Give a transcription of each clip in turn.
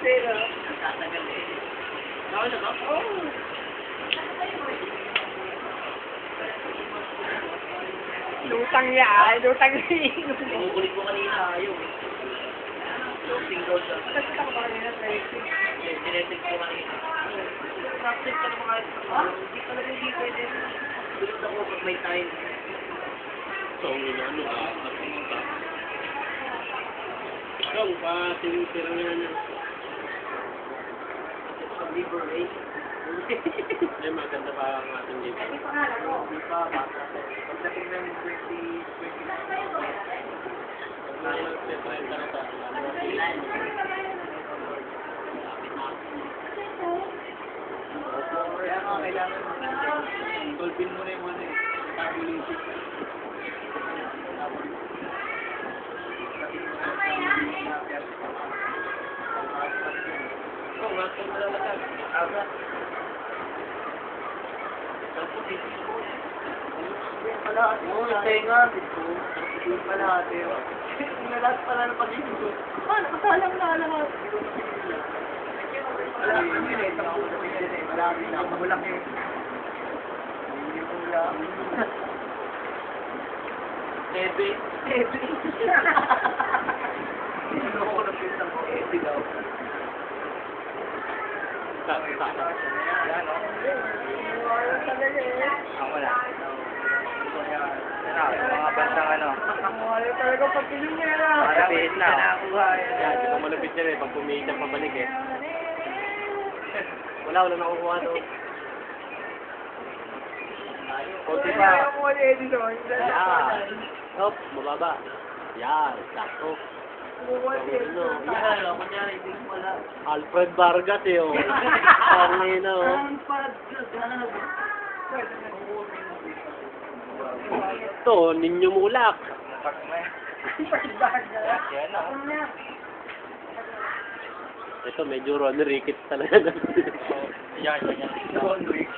Pero, Tatagal eh. Nakawal na ba? oh. Lutang yan. Lutang yan. Pinukulit ko kanina, ayaw. Floating gold lang. Nagkita ko ba kanina, Tracy? Tinetik ko kanina. Practice ka naman kahit sa hindi talaga hindi pwede. Tulog ako pag may time. So, ano ka? Napunta. Ikaw, tinitira nga niya. Sa liver race. Ay, maganda pa ang ating dito. Hindi pa, bata. Pagdating ng 20. Nag-30 na tayo. Kaya nga, kailangan solvin mo na yung ano eh. Tabulating. Oh, wala kang malalakad. Abra. Tapos, hindi ko. Pala, yung tenga. Yung pala, pero. Nalat pala ng pag-ibig ko. Nakasalang na lahat. Wala ko yun eh. Marami na. Magulak yun. Hindi ko lang. Ebe. Ebe. Ano ko na pinta mo? Ebe daw. Yan o. Ako na. Mga bantang ano. Wala talaga pagpiling niya na. Malapit na. Yan, di ba malapit yan eh. Pag pumiit ang pabalik eh. Wala nakukuha doon. Kunti pa. Kaya mo ni Edison. Yan. Hop, mababa. Yan, sakto. Ano, Yan, kunyari, hindi ko wala. Alfred Vargas eh, oh. Pangina, oh. Ang pagkagano. Ito, Ninyo Mulak. Yan o. Ito, medyo Ron Ricketts talaga. Yan. Ron Rick.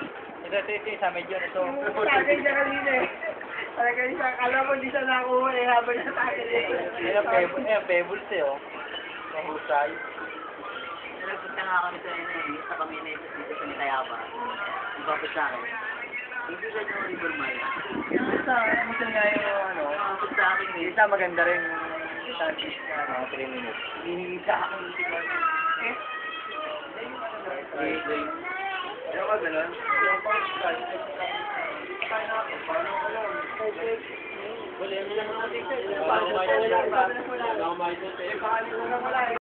Ito, isa medyo ito. Sabi niya kanina eh. Talaga siya, alam mo, di siya nakuha eh, habang sa akin eh. Ayan, pebbles eh, oh. Mahusay. Nagpunta nga kami sa sa community dito sa Nitayaba. Ibabot sa akin. Hindi ka yung River Maya. Minsan nga yung ano, ibabot sa akin eh. Isa maganda rin yung Sundays na mga 3 minutes. Hihingi sa akin yung tingnan. Ano ka ganun? Yung pang-start. Wala, yan lang ang ating. Wala akong mahit. Wala akong mahit.